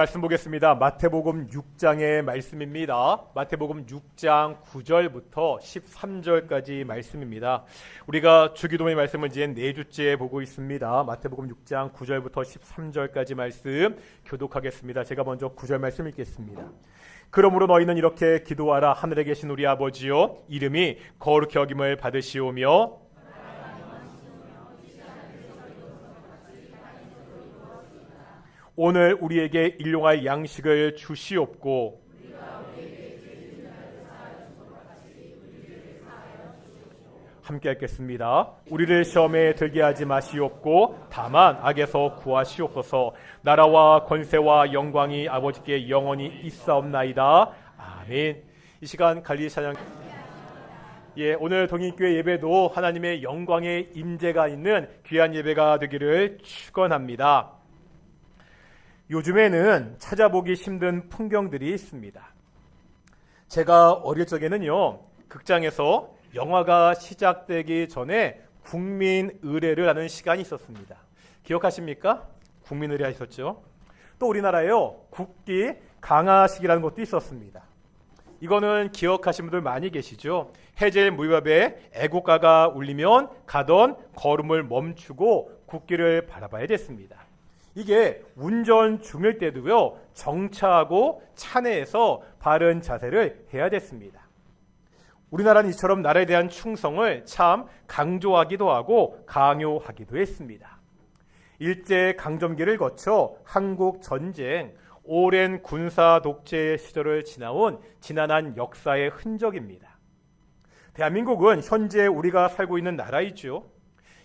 말씀 보겠습니다. 마태복음 6장의 말씀입니다. 마태복음 6장 9절부터 13절까지 말씀입니다. 우리가 주기도문의 말씀을 이제 4주째 보고 있습니다. 마태복음 6장 9절부터 13절까지 말씀 교독하겠습니다. 제가 먼저 9절 말씀 읽겠습니다. 그러므로 너희는 이렇게 기도하라. 하늘에 계신 우리 아버지여, 이름이 거룩히 여김을 받으시오며 오늘 우리에게 일용할 양식을 주시옵고 함께 읽겠습니다. 우리를 시험에 들게 하지 마시옵고 다만 악에서 구하시옵소서. 나라와 권세와 영광이 아버지께 영원히 있사옵나이다. 아멘. 이 시간 갈릴리 찬양 오늘 동인교회 예배도 하나님의 영광의 임재가 있는 귀한 예배가 되기를 축원합니다. 요즘에는 찾아보기 힘든 풍경들이 있습니다. 제가 어릴 적에는요, 극장에서 영화가 시작되기 전에 국민 의례를 하는 시간이 있었습니다. 기억하십니까? 국민 의례 하셨죠? 또 우리나라에요, 국기 강화식이라는 것도 있었습니다. 이거는 기억하신 분들 많이 계시죠? 해질 무렵에 애국가가 울리면 가던 걸음을 멈추고 국기를 바라봐야 됐습니다. 이게 운전 중일 때도요, 정차하고 차내에서 바른 자세를 해야 됐습니다. 우리나라는 이처럼 나라에 대한 충성을 참 강조하기도 하고 강요하기도 했습니다. 일제 강점기를 거쳐 한국 전쟁, 오랜 군사 독재 시절을 지나온 지난한 역사의 흔적입니다. 대한민국은 현재 우리가 살고 있는 나라이죠.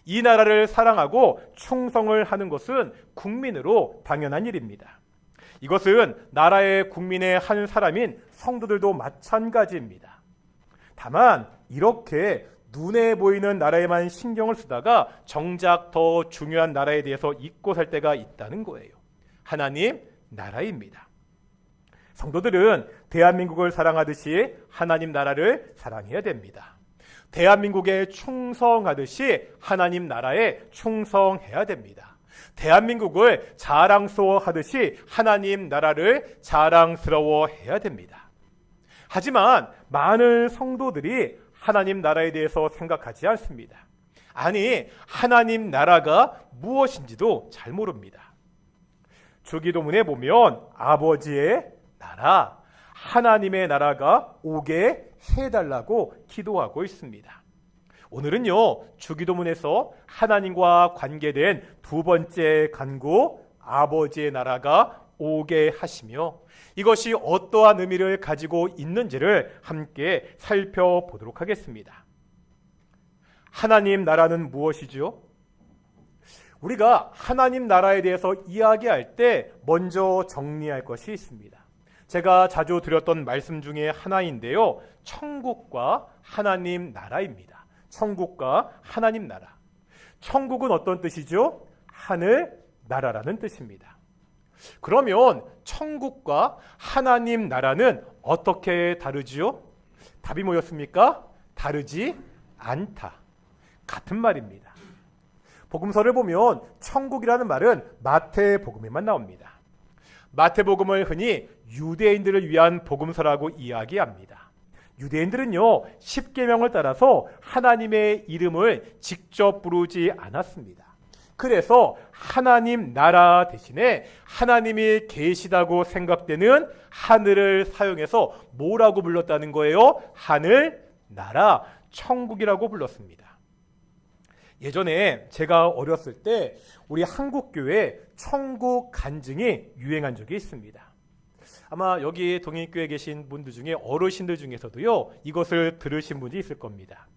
이 나라를 사랑하고 충성을 하는 것은 국민으로 당연한 일입니다. 이것은 나라의 국민의 한 사람인 성도들도 마찬가지입니다. 다만 이렇게 눈에 보이는 나라에만 신경을 쓰다가 정작 더 중요한 나라에 대해서 잊고 살 때가 있다는 거예요. 하나님 나라입니다. 성도들은 대한민국을 사랑하듯이 하나님 나라를 사랑해야 됩니다. 대한민국에 충성하듯이 하나님 나라에 충성해야 됩니다. 대한민국을 자랑스러워하듯이 하나님 나라를 자랑스러워해야 됩니다. 하지만 많은 성도들이 하나님 나라에 대해서 생각하지 않습니다. 아니, 하나님 나라가 무엇인지도 잘 모릅니다. 주기도문에 보면 아버지의 나라, 하나님의 나라가 오게 해달라고 기도하고 있습니다. 오늘은요, 주기도문에서 하나님과 관계된 두 번째 간구, 아버지의 나라가 오게 하시며 이것이 어떠한 의미를 가지고 있는지를 함께 살펴보도록 하겠습니다. 하나님 나라는 무엇이죠? 우리가 하나님 나라에 대해서 이야기할 때 먼저 정리할 것이 있습니다. 제가 자주 드렸던 말씀 중에 하나인데요, 천국과 하나님 나라입니다. 천국과 하나님 나라. 천국은 어떤 뜻이죠? 하늘 나라라는 뜻입니다. 그러면 천국과 하나님 나라는 어떻게 다르지요? 답이 뭐였습니까? 다르지 않다. 같은 말입니다. 복음서를 보면 천국이라는 말은 마태복음에만 나옵니다. 마태복음을 흔히 유대인들을 위한 복음서라고 이야기합니다. 유대인들은요, 십계명을 따라서 하나님의 이름을 직접 부르지 않았습니다. 그래서 하나님 나라 대신에 하나님이 계시다고 생각되는 하늘을 사용해서 뭐라고 불렀다는 거예요? 하늘 나라, 천국이라고 불렀습니다. 예전에 제가 어렸을 때 우리 한국교회에 천국 간증이 유행한 적이 있습니다. 아마 여기 동인교회에 계신 분들 중에 어르신들 중에서도요, 이것을 들으신 분이 있을 겁니다.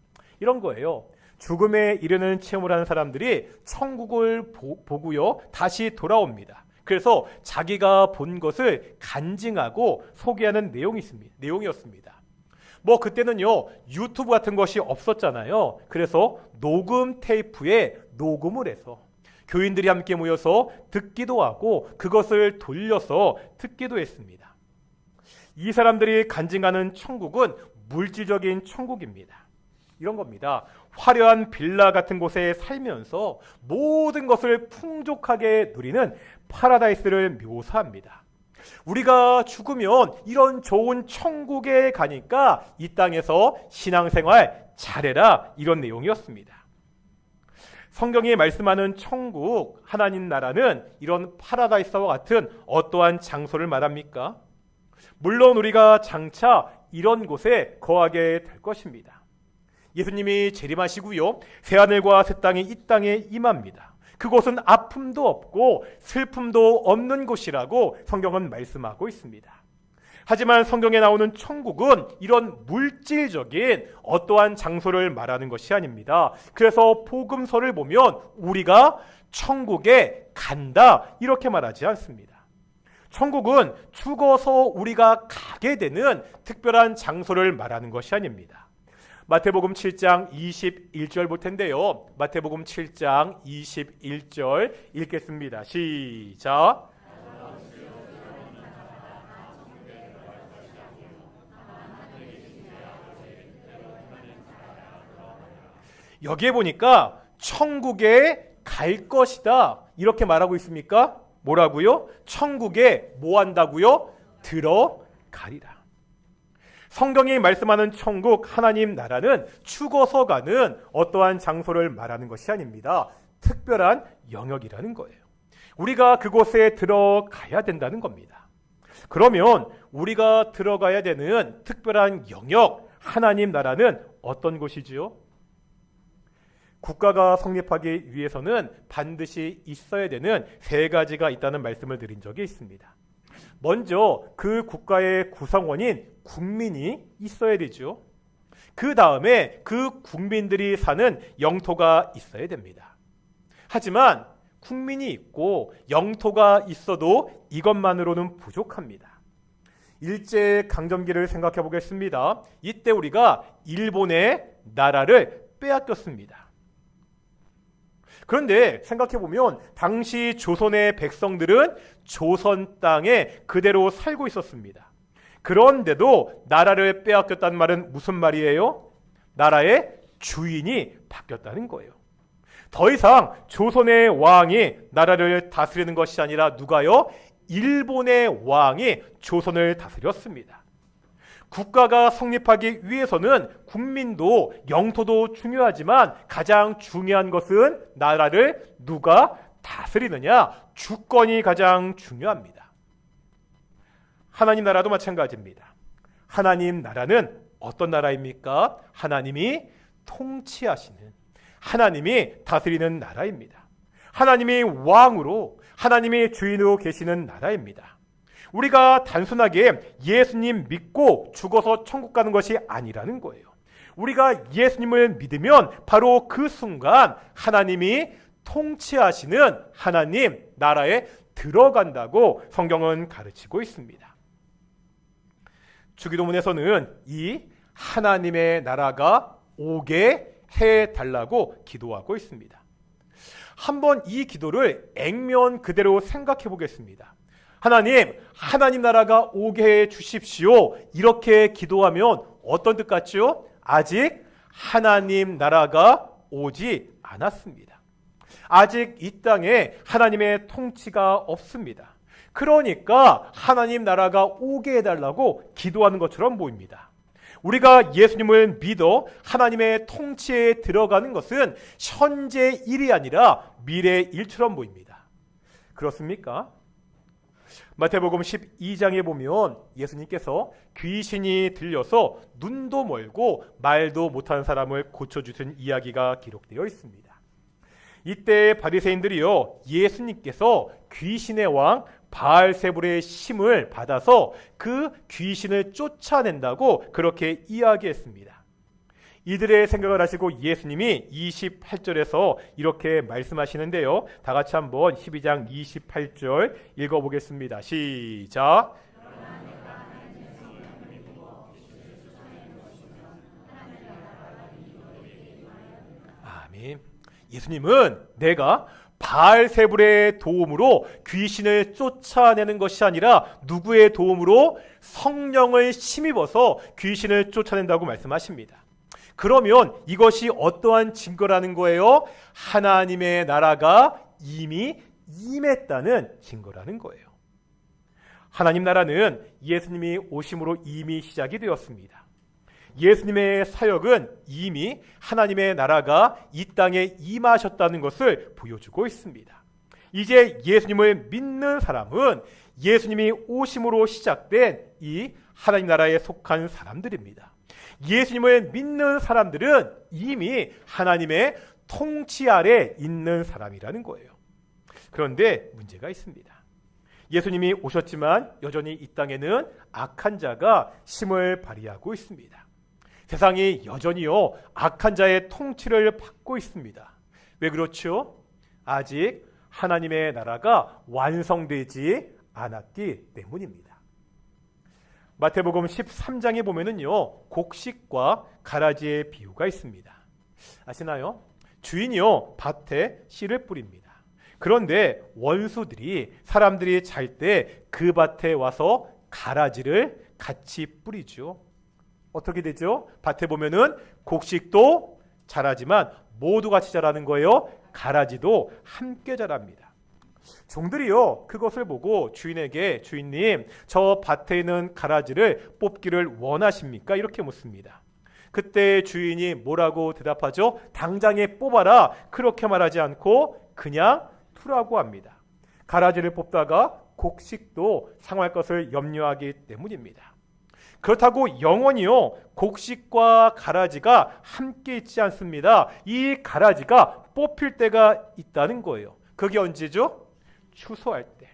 이런 거예요. 죽음에 이르는 체험을 하는 사람들이 천국을 보고요, 다시 돌아옵니다. 그래서 자기가 본 것을 간증하고 소개하는 내용이었습니다. 뭐 그때는요, 유튜브 같은 것이 없었잖아요. 그래서 녹음 테이프에 녹음을 해서 교인들이 함께 모여서 듣기도 하고 그것을 돌려서 듣기도 했습니다. 이 사람들이 간증하는 천국은 물질적인 천국입니다. 이런 겁니다. 화려한 빌라 같은 곳에 살면서 모든 것을 풍족하게 누리는 파라다이스를 묘사합니다. 우리가 죽으면 이런 좋은 천국에 가니까 이 땅에서 신앙생활 잘해라, 이런 내용이었습니다. 성경이 말씀하는 천국, 하나님 나라는 이런 파라다이스와 같은 어떠한 장소를 말합니까? 물론 우리가 장차 이런 곳에 거하게 될 것입니다. 예수님이 재림하시고요, 새하늘과 새 땅이 이 땅에 임합니다. 그곳은 아픔도 없고 슬픔도 없는 곳이라고 성경은 말씀하고 있습니다. 하지만 성경에 나오는 천국은 이런 물질적인 어떠한 장소를 말하는 것이 아닙니다. 그래서 복음서를 보면 우리가 천국에 간다, 이렇게 말하지 않습니다. 천국은 죽어서 우리가 가게 되는 특별한 장소를 말하는 것이 아닙니다. 마태복음 7장 21절 볼 텐데요. 마태복음 7장 21절 읽겠습니다. 시작. 여기에 보니까 천국에 갈 것이다, 이렇게 말하고 있습니까? 뭐라고요? 천국에 뭐 한다고요? 들어가리라. 성경이 말씀하는 천국, 하나님 나라는 죽어서 가는 어떠한 장소를 말하는 것이 아닙니다. 특별한 영역이라는 거예요. 우리가 그곳에 들어가야 된다는 겁니다. 그러면 우리가 들어가야 되는 특별한 영역, 하나님 나라는 어떤 곳이지요? 국가가 성립하기 위해서는 반드시 있어야 되는 세 가지가 있다는 말씀을 드린 적이 있습니다. 먼저 그 국가의 구성원인 국민이 있어야 되죠. 그 다음에 그 국민들이 사는 영토가 있어야 됩니다. 하지만 국민이 있고 영토가 있어도 이것만으로는 부족합니다. 일제강점기를 생각해 보겠습니다. 이때 우리가 일본의 나라를 빼앗겼습니다. 그런데 생각해보면 당시 조선의 백성들은 조선 땅에 그대로 살고 있었습니다. 그런데도 나라를 빼앗겼다는 말은 무슨 말이에요? 나라의 주인이 바뀌었다는 거예요. 더 이상 조선의 왕이 나라를 다스리는 것이 아니라 누가요? 일본의 왕이 조선을 다스렸습니다. 국가가 성립하기 위해서는 국민도 영토도 중요하지만 가장 중요한 것은 나라를 누가 다스리느냐, 주권이 가장 중요합니다. 하나님 나라도 마찬가지입니다. 하나님 나라는 어떤 나라입니까? 하나님이 통치하시는, 하나님이 다스리는 나라입니다. 하나님이 왕으로, 하나님이 주인으로 계시는 나라입니다. 우리가 단순하게 예수님 믿고 죽어서 천국 가는 것이 아니라는 거예요. 우리가 예수님을 믿으면 바로 그 순간 하나님이 통치하시는 하나님 나라에 들어간다고 성경은 가르치고 있습니다. 주기도문에서는 이 하나님의 나라가 오게 해달라고 기도하고 있습니다. 한번 이 기도를 액면 그대로 생각해 보겠습니다. 하나님 나라가 오게 해 주십시오, 이렇게 기도하면 어떤 뜻 같죠? 아직 하나님 나라가 오지 않았습니다. 아직 이 땅에 하나님의 통치가 없습니다. 그러니까 하나님 나라가 오게 해달라고 기도하는 것처럼 보입니다. 우리가 예수님을 믿어 하나님의 통치에 들어가는 것은 현재 일이 아니라 미래 일처럼 보입니다. 그렇습니까? 마태복음 12장에 보면 예수님께서 귀신이 들려서 눈도 멀고 말도 못하는 사람을 고쳐주신 이야기가 기록되어 있습니다. 이때 바리새인들이요, 예수님께서 귀신의 왕 바알세불의 힘을 받아서 그 귀신을 쫓아낸다고 그렇게 이야기했습니다. 이들의 생각을 하시고 예수님이 28절에서 이렇게 말씀하시는데요. 다 같이 한번 12장 28절 읽어보겠습니다. 시작. 아멘. 예수님은 내가 바알세불의 도움으로 귀신을 쫓아내는 것이 아니라 누구의 도움으로? 성령을 힘입어서 귀신을 쫓아낸다고 말씀하십니다. 그러면 이것이 어떠한 증거라는 거예요? 하나님의 나라가 이미 임했다는 증거라는 거예요. 하나님 나라는 예수님이 오심으로 이미 시작이 되었습니다. 예수님의 사역은 이미 하나님의 나라가 이 땅에 임하셨다는 것을 보여주고 있습니다. 이제 예수님을 믿는 사람은 예수님이 오심으로 시작된 이 하나님 나라에 속한 사람들입니다. 예수님을 믿는 사람들은 이미 하나님의 통치 아래 있는 사람이라는 거예요. 그런데 문제가 있습니다. 예수님이 오셨지만 여전히 이 땅에는 악한 자가 힘을 발휘하고 있습니다. 세상이 여전히요 악한 자의 통치를 받고 있습니다. 왜 그렇죠? 아직 하나님의 나라가 완성되지 않았기 때문입니다. 마태복음 13장에 보면은요 곡식과 가라지의 비유가 있습니다. 아시나요? 주인이요 밭에 씨를 뿌립니다. 그런데 원수들이 사람들이 잘 때 그 밭에 와서 가라지를 같이 뿌리죠. 어떻게 되죠? 밭에 보면은 곡식도 자라지만 모두 같이 자라는 거예요. 가라지도 함께 자랍니다. 종들이요 그것을 보고 주인에게 주인님 저 밭에 있는 가라지를 뽑기를 원하십니까? 이렇게 묻습니다. 그때 주인이 뭐라고 대답하죠? 당장에 뽑아라 그렇게 말하지 않고 그냥 투라고 합니다. 가라지를 뽑다가 곡식도 상할 것을 염려하기 때문입니다. 그렇다고 영원히요 곡식과 가라지가 함께 있지 않습니다. 이 가라지가 뽑힐 때가 있다는 거예요. 그게 언제죠? 추수할 때.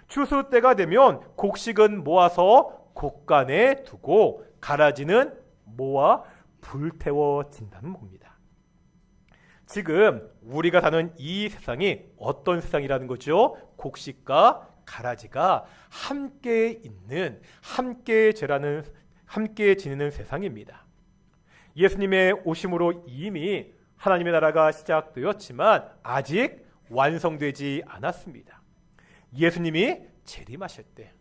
추수 때가 되면 곡식은 모아서 곡간에 두고 가라지는 모아 불태워진다는 겁니다. 지금 우리가 사는 이 세상이 어떤 세상이라는 거죠? 곡식과 가라지가 함께 있는, 함께 지내는 세상입니다. 예수님의 오심으로 이미 하나님의 나라가 시작되었지만 아직 완성되지 않았습니다. 예수님이 재림하실 때,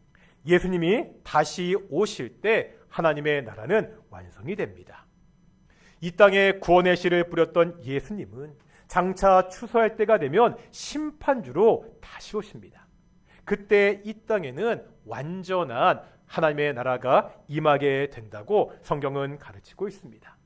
예수님이 다시 오실 때 하나님의 나라는 완성이 됩니다. 이 땅에 구원의 씨를 뿌렸던 예수님은 장차 추수할 때가 되면 심판주로 다시 오십니다. 그때 이 땅에는 완전한 하나님의 나라가 임하게 된다고 성경은 가르치고 있습니다.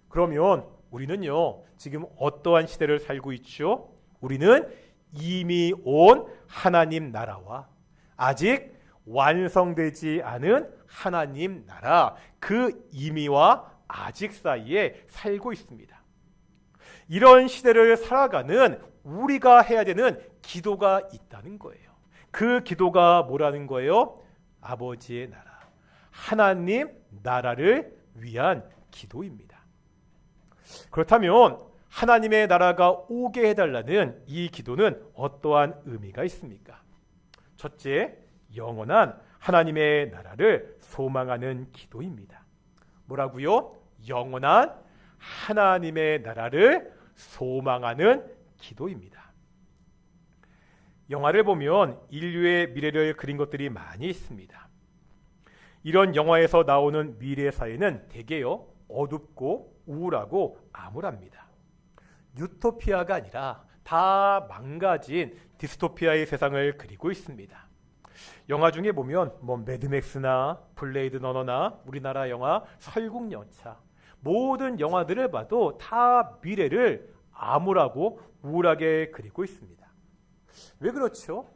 그러면 우리는요 지금 어떠한 시대를 살고 있죠? 우리는 이미 온 하나님 나라와 아직 완성되지 않은 하나님 나라 그 이미와 아직 사이에 살고 있습니다. 이런 시대를 살아가는 우리가 해야 되는 기도가 있다는 거예요. 그 기도가 뭐라는 거예요? 아버지의 나라, 하나님 나라를 위한 기도입니다. 그렇다면 하나님의 나라가 오게 해달라는 이 기도는 어떠한 의미가 있습니까? 첫째, 영원한 하나님의 나라를 소망하는 기도입니다. 뭐라고요? 영원한 하나님의 나라를 소망하는 기도입니다. 영화를 보면 인류의 미래를 그린 것들이 많이 있습니다. 이런 영화에서 나오는 미래 사회는 대개요 어둡고 우울하고 암울합니다. 유토피아가 아니라 다 망가진 디스토피아의 세상을 그리고 있습니다. 영화 중에 보면 매드맥스나 블레이드 러너나 우리나라 영화 설국열차 모든 영화들을 봐도 다 미래를 암울하고 우울하게 그리고 있습니다. 왜 그렇죠?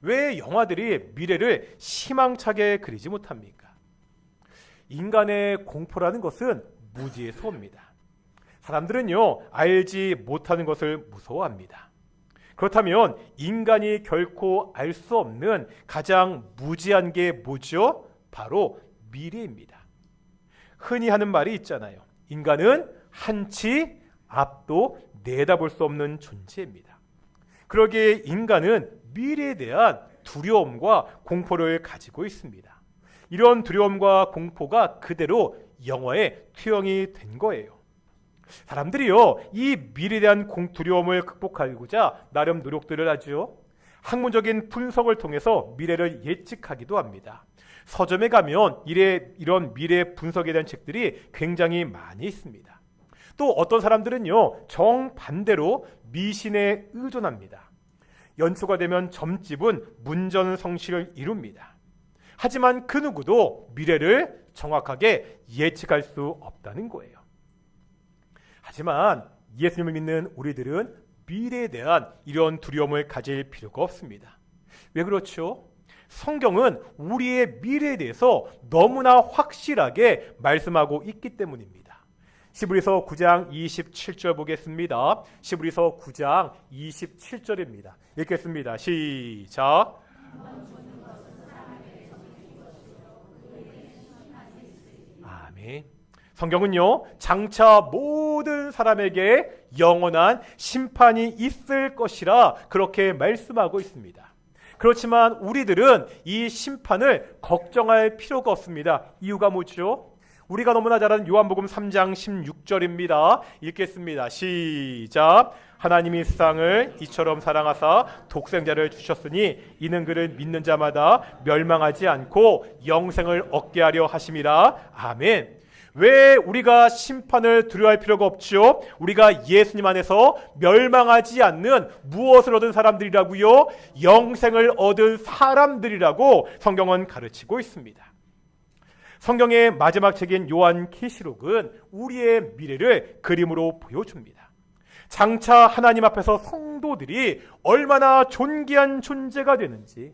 왜 영화들이 미래를 희망차게 그리지 못합니까? 인간의 공포라는 것은 무지에서 옵니다. 사람들은요 알지 못하는 것을 무서워합니다. 그렇다면 인간이 결코 알 수 없는 가장 무지한 게 뭐죠? 바로 미래입니다. 흔히 하는 말이 있잖아요. 인간은 한치 앞도 내다볼 수 없는 존재입니다. 그러기에 인간은 미래에 대한 두려움과 공포를 가지고 있습니다. 이런 두려움과 공포가 그대로 영화에 투영이 된 거예요. 사람들이요 이 미래에 대한 두려움을 극복하고자 나름 노력들을 하죠. 학문적인 분석을 통해서 미래를 예측하기도 합니다. 서점에 가면 이런 미래 분석에 대한 책들이 굉장히 많이 있습니다. 또 어떤 사람들은요 정반대로 미신에 의존합니다. 연초가 되면 점집은 문전성시를 이룹니다. 하지만 그 누구도 미래를 정확하게 예측할 수 없다는 거예요. 하지만 예수님을 믿는 우리들은 미래에 대한 이런 두려움을 가질 필요가 없습니다. 왜 그렇죠? 성경은 우리의 미래에 대해서 너무나 확실하게 말씀하고 있기 때문입니다. 히브리서 9장 27절 보겠습니다. 히브리서 9장 27절입니다. 읽겠습니다. 시작. 아멘. 성경은요, 장차 모든 사람에게 영원한 심판이 있을 것이라 그렇게 말씀하고 있습니다. 그렇지만 우리들은 이 심판을 걱정할 필요가 없습니다. 이유가 뭐죠? 우리가 너무나 잘 아는 요한복음 3장 16절입니다. 읽겠습니다. 시작. 하나님이 세상을 이처럼 사랑하사 독생자를 주셨으니 이는 그를 믿는 자마다 멸망하지 않고 영생을 얻게 하려 하심이라. 아멘. 왜 우리가 심판을 두려워할 필요가 없죠? 우리가 예수님 안에서 멸망하지 않는 무엇을 얻은 사람들이라고요? 영생을 얻은 사람들이라고 성경은 가르치고 있습니다. 성경의 마지막 책인 요한계시록은 우리의 미래를 그림으로 보여줍니다. 장차 하나님 앞에서 성도들이 얼마나 존귀한 존재가 되는지,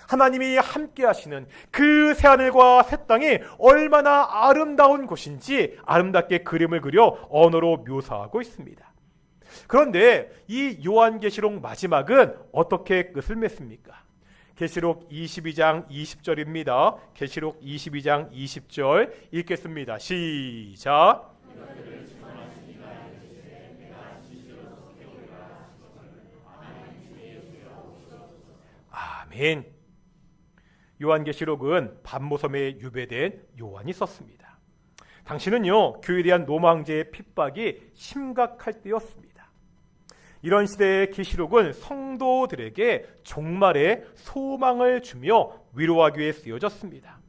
하나님이 함께 하시는 그 새하늘과 새 땅이 얼마나 아름다운 곳인지 아름답게 그림을 그려 언어로 묘사하고 있습니다. 그런데 이 요한계시록 마지막은 어떻게 끝을 맺습니까? 계시록 22장 20절입니다. 계시록 22장 20절 읽겠습니다. 시작. 아멘. 요한계시록은 반모섬에 유배된 요한이 썼습니다. 당시는요, 교회에 대한 로마 황제의 핍박이 심각할 때였습니다. 이런 시대의 계시록은 성도들에게 종말의 소망을 주며 위로하기 위해 쓰여졌습니다.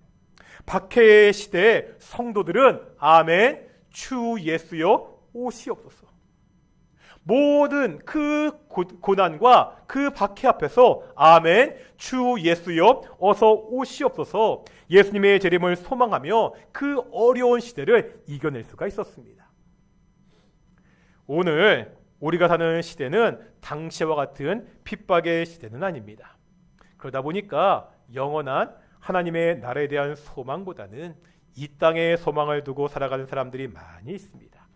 박해의 시대에 성도들은 아멘, 주 예수여 오시옵소서. 모든 그 고난과 그 박해 앞에서 아멘, 주 예수여 어서 오시옵소서. 예수님의 재림을 소망하며 그 어려운 시대를 이겨낼 수가 있었습니다. 오늘 우리가 사는 시대는 당시와 같은 핍박의 시대는 아닙니다. 그러다 보니까 영원한 하나님의 나라에 대한 소망보다는 이 땅의 소망을 두고 살아가는 사람들이 많이 있습니다.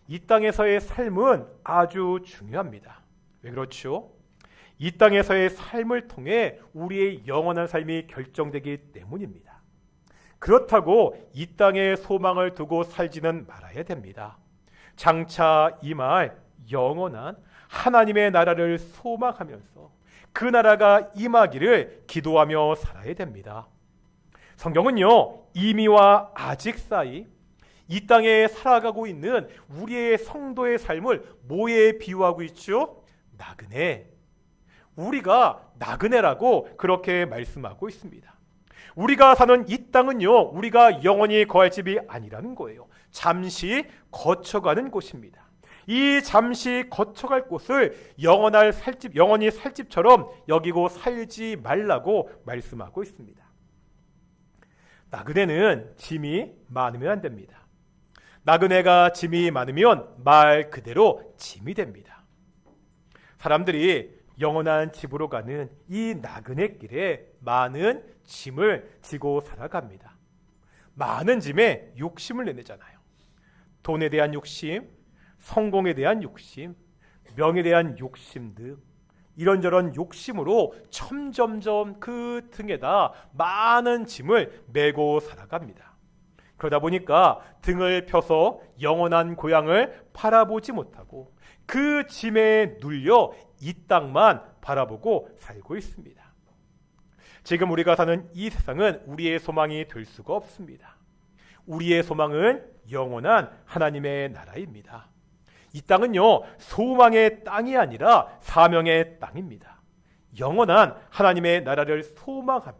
이 땅에서의 삶은 아주 중요합니다. 왜 그렇죠? 이 땅에서의 삶을 통해 우리의 영원한 삶이 결정되기 때문입니다. 그렇다고 이 땅의 소망을 두고 살지는 말아야 됩니다. 장차 임할 영원한 하나님의 나라를 소망하면서 그 나라가 임하기를 기도하며 살아야 됩니다. 성경은요, 이미와 아직 사이 이 땅에 살아가고 있는 우리의 성도의 삶을 뭐에 비유하고 있죠? 나그네. 우리가 나그네라고 그렇게 말씀하고 있습니다. 우리가 사는 이 땅은요, 우리가 영원히 거할 집이 아니라는 거예요. 잠시 거쳐가는 곳입니다. 이 잠시 거쳐갈 곳을 영원히 살 집처럼 여기고 살지 말라고 말씀하고 있습니다. 나그네는 짐이 많으면 안 됩니다. 나그네가 짐이 많으면 말 그대로 짐이 됩니다. 사람들이 영원한 집으로 가는 이 나그네 길에 많은 짐을 지고 살아갑니다. 많은 짐에 욕심을 내잖아요. 돈에 대한 욕심, 성공에 대한 욕심, 명에 대한 욕심 등 이런저런 욕심으로 점점점 그 등에다 많은 짐을 메고 살아갑니다. 그러다 보니까 등을 펴서 영원한 고향을 바라보지 못하고 그 짐에 눌려 이 땅만 바라보고 살고 있습니다. 지금 우리가 사는 이 세상은 우리의 소망이 될 수가 없습니다. 우리의 소망은 영원한 하나님의 나라입니다. 이 땅은요, 소망의 땅이 아니라 사명의 땅입니다. 영원한 하나님의 나라를 소망하며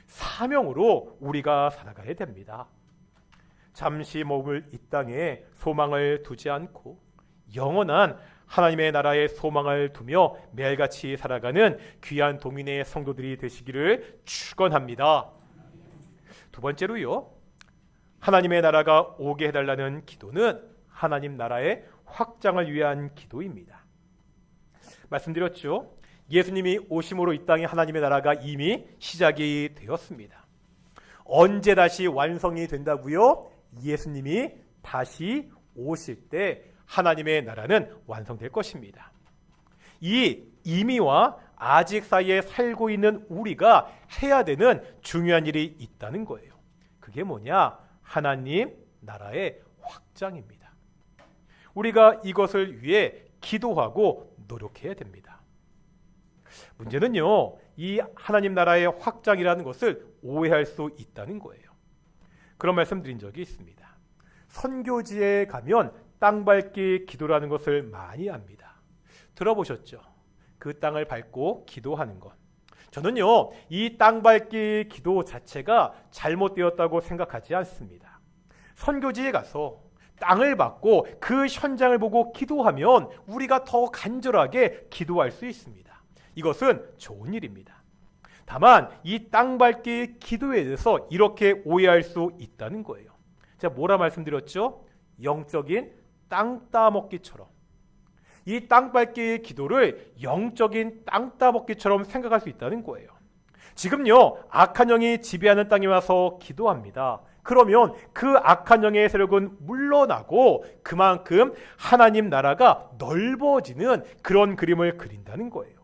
사명으로 우리가 살아가야 됩니다. 잠시 머물 이 땅에 소망을 두지 않고 영원한 하나님의 나라의 소망을 두며 매일같이 살아가는 귀한 동인의 성도들이 되시기를 축원합니다. 두 번째로요, 하나님의 나라가 오게 해달라는 기도는 하나님 나라의 확장을 위한 기도입니다. 말씀드렸죠. 예수님이 오심으로 이 땅에 하나님의 나라가 이미 시작이 되었습니다. 언제 다시 완성이 된다고요? 예수님이 다시 오실 때 하나님의 나라는 완성될 것입니다. 이 이미와 아직 사이에 살고 있는 우리가 해야 되는 중요한 일이 있다는 거예요. 그게 뭐냐? 하나님 나라의 확장입니다. 우리가 이것을 위해 기도하고 노력해야 됩니다. 문제는요, 이 하나님 나라의 확장이라는 것을 오해할 수 있다는 거예요. 그런 말씀 드린 적이 있습니다. 선교지에 가면 땅밟기 기도라는 것을 많이 합니다. 들어보셨죠? 그 땅을 밟고 기도하는 것. 저는요, 이 땅밟기 기도 자체가 잘못되었다고 생각하지 않습니다. 선교지에 가서 땅을 밟고 그 현장을 보고 기도하면 우리가 더 간절하게 기도할 수 있습니다. 이것은 좋은 일입니다. 다만 이 땅밟기 기도에 대해서 이렇게 오해할 수 있다는 거예요. 제가 뭐라 말씀드렸죠? 영적인 땅 따먹기처럼. 이 땅밟기 기도를 영적인 땅 따먹기처럼 생각할 수 있다는 거예요. 지금요, 악한 영이 지배하는 땅에 와서 기도합니다. 그러면 그 악한 영의 세력은 물러나고 그만큼 하나님 나라가 넓어지는 그런 그림을 그린다는 거예요.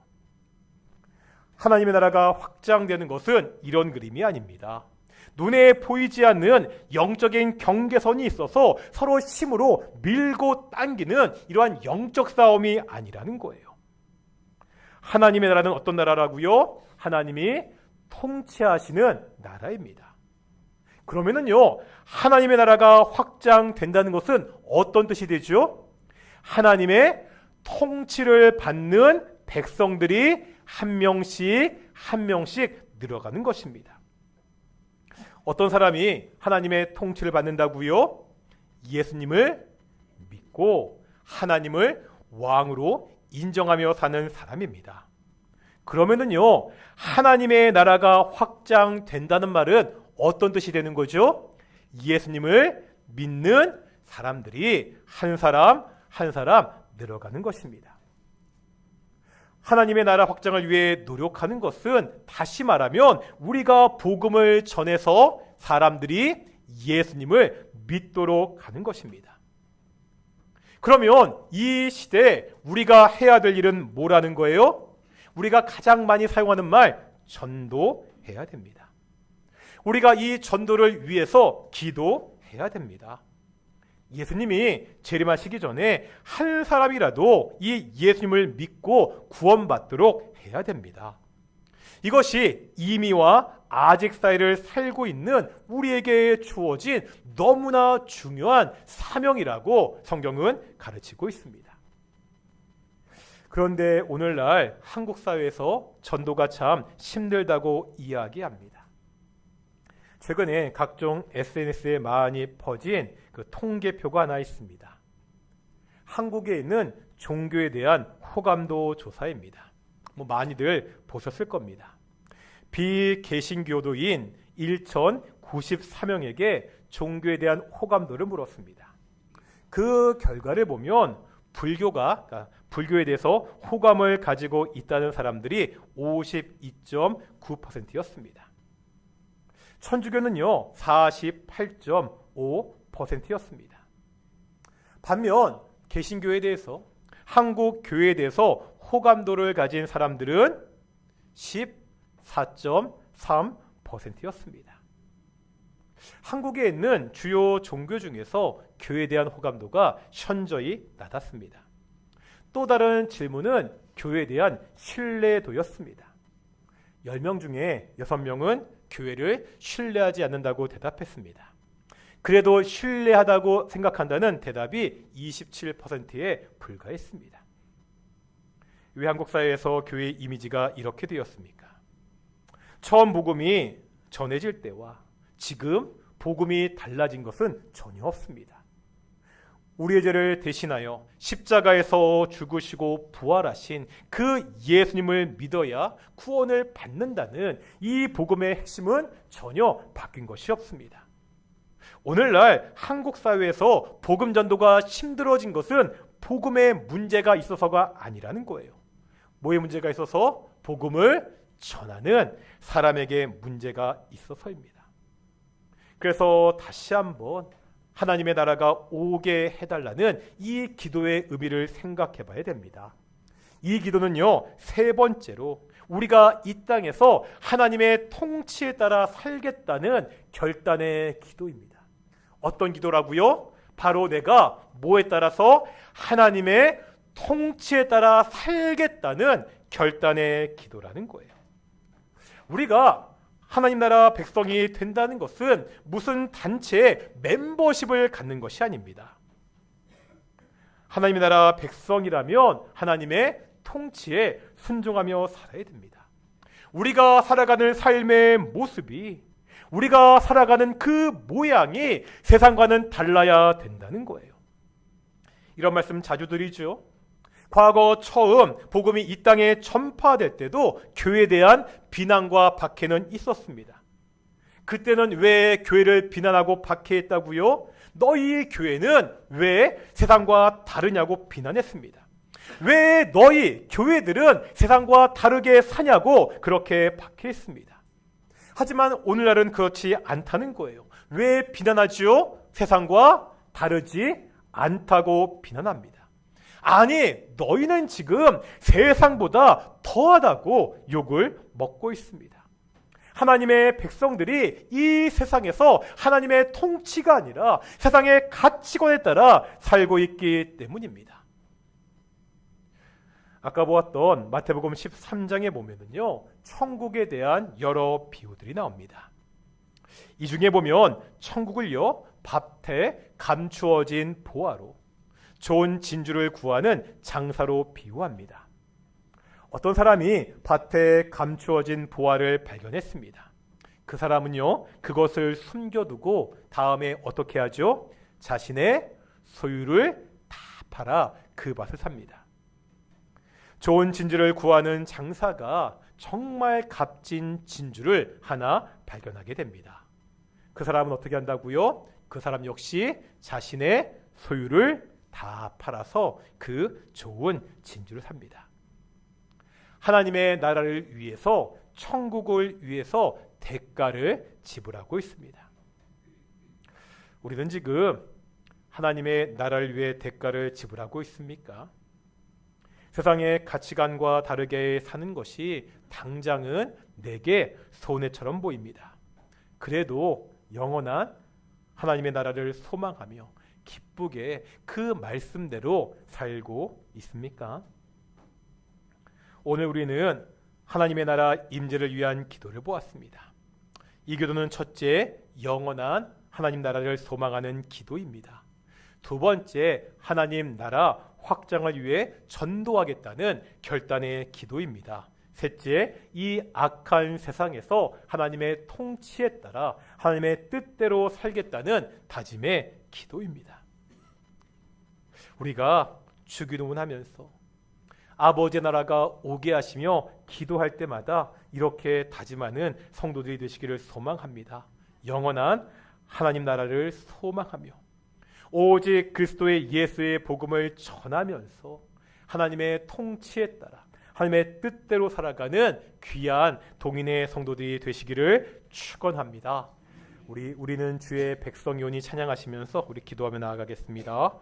하나님의 나라가 확장되는 것은 이런 그림이 아닙니다. 눈에 보이지 않는 영적인 경계선이 있어서 서로 힘으로 밀고 당기는 이러한 영적 싸움이 아니라는 거예요. 하나님의 나라는 어떤 나라라고요? 하나님이 통치하시는 나라입니다. 그러면은요, 하나님의 나라가 확장된다는 것은 어떤 뜻이 되죠? 하나님의 통치를 받는 백성들이 한 명씩 늘어가는 것입니다. 어떤 사람이 하나님의 통치를 받는다고요? 예수님을 믿고 하나님을 왕으로 인정하며 사는 사람입니다. 그러면은요, 하나님의 나라가 확장된다는 말은 어떤 뜻이 되는 거죠? 예수님을 믿는 사람들이 한 사람 한 사람 늘어가는 것입니다. 하나님의 나라 확장을 위해 노력하는 것은 다시 말하면 우리가 복음을 전해서 사람들이 예수님을 믿도록 하는 것입니다. 그러면 이 시대에 우리가 해야 될 일은 뭐라는 거예요? 우리가 가장 많이 사용하는 말, 전도해야 됩니다. 우리가 이 전도를 위해서 기도해야 됩니다. 예수님이 재림하시기 전에 한 사람이라도 이 예수님을 믿고 구원받도록 해야 됩니다. 이것이 이미와 아직 사이를 살고 있는 우리에게 주어진 너무나 중요한 사명이라고 성경은 가르치고 있습니다. 그런데 오늘날 한국 사회에서 전도가 참 힘들다고 이야기합니다. 최근에 각종 SNS에 많이 퍼진 그 통계표가 하나 있습니다. 한국에 있는 종교에 대한 호감도 조사입니다. 많이들 보셨을 겁니다. 비개신교도인 1,094명에게 종교에 대한 호감도를 물었습니다. 그 결과를 보면 불교에 대해서 호감을 가지고 있다는 사람들이 52.9%였습니다. 천주교는요 48.5%였습니다. 반면 개신교에 대해서, 한국 교회에 대해서 호감도를 가진 사람들은 14.3%였습니다. 한국에 있는 주요 종교 중에서 교회에 대한 호감도가 현저히 낮았습니다. 또 다른 질문은 교회에 대한 신뢰도였습니다. 10명 중에 6명은 교회를 신뢰하지 않는다고 대답했습니다. 그래도 신뢰하다고 생각한다는 대답이 27%에 불과했습니다. 왜 한국 사회에서 교회의 이미지가 이렇게 되었습니까? 처음 복음이 전해질 때와 지금 복음이 달라진 것은 전혀 없습니다. 우리의 죄를 대신하여 십자가에서 죽으시고 부활하신 그 예수님을 믿어야 구원을 받는다는 이 복음의 핵심은 전혀 바뀐 것이 없습니다. 오늘날 한국 사회에서 복음 전도가 힘들어진 것은 복음에 문제가 있어서가 아니라는 거예요. 뭐에 문제가 있어서? 복음을 전하는 사람에게 문제가 있어서입니다. 그래서 다시 한번 하나님의 나라가 오게 해달라는 이 기도의 의미를 생각해 봐야 됩니다. 이 기도는요, 세 번째로 우리가 이 땅에서 하나님의 통치에 따라 살겠다는 결단의 기도입니다. 어떤 기도라고요? 바로 내가 뭐에 따라서? 하나님의 통치에 따라 살겠다는 결단의 기도라는 거예요. 우리가 하나님 나라 백성이 된다는 것은 무슨 단체의 멤버십을 갖는 것이 아닙니다. 하나님의 나라 백성이라면 하나님의 통치에 순종하며 살아야 됩니다. 우리가 살아가는 삶의 모습이, 우리가 살아가는 그 모양이 세상과는 달라야 된다는 거예요. 이런 말씀 자주 드리죠. 과거 처음 복음이 이 땅에 전파될 때도 교회에 대한 비난과 박해는 있었습니다. 그때는 왜 교회를 비난하고 박해했다고요? 너희 교회는 왜 세상과 다르냐고 비난했습니다. 왜 너희 교회들은 세상과 다르게 사냐고 그렇게 박해했습니다. 하지만 오늘날은 그렇지 않다는 거예요. 왜 비난하지요? 세상과 다르지 않다고 비난합니다. 아니, 너희는 지금 세상보다 더하다고 욕을 먹고 있습니다. 하나님의 백성들이 이 세상에서 하나님의 통치가 아니라 세상의 가치관에 따라 살고 있기 때문입니다. 아까 보았던 마태복음 13장에 보면은요, 천국에 대한 여러 비유들이 나옵니다. 이 중에 보면 천국을요, 밭에 감추어진 보화로, 좋은 진주를 구하는 장사로 비유합니다. 어떤 사람이 밭에 감추어진 보화를 발견했습니다. 그 사람은요, 그것을 숨겨두고 다음에 어떻게 하죠? 자신의 소유를 다 팔아 그 밭을 삽니다. 좋은 진주를 구하는 장사가 정말 값진 진주를 하나 발견하게 됩니다. 그 사람은 어떻게 한다고요? 그 사람 역시 자신의 소유를 다 팔아서 그 좋은 진주를 삽니다. 하나님의 나라를 위해서, 천국을 위해서 대가를 지불하고 있습니다. 우리는 지금 하나님의 나라를 위해 대가를 지불하고 있습니까? 세상의 가치관과 다르게 사는 것이 당장은 내게 손해처럼 보입니다. 그래도 영원한 하나님의 나라를 소망하며 기쁘게 그 말씀대로 살고 있습니까? 오늘 우리는 하나님의 나라 임재를 위한 기도를 보았습니다. 이 기도는 첫째, 영원한 하나님 나라를 소망하는 기도입니다. 두 번째, 하나님 나라 확장을 위해 전도하겠다는 결단의 기도입니다. 셋째, 이 악한 세상에서 하나님의 통치에 따라 하나님의 뜻대로 살겠다는 다짐의 기도입니다. 우리가 주기도문 하면서 아버지의 나라가 오게 하시며 기도할 때마다 이렇게 다짐하는 성도들이 되시기를 소망합니다. 영원한 하나님 나라를 소망하며 오직 그리스도의 예수의 복음을 전하면서 하나님의 통치에 따라 하나님의 뜻대로 살아가는 귀한 동인의 성도들이 되시기를 축원합니다. 우리는 주의 백성이오니 찬양하시면서 우리 기도하며 나아가겠습니다.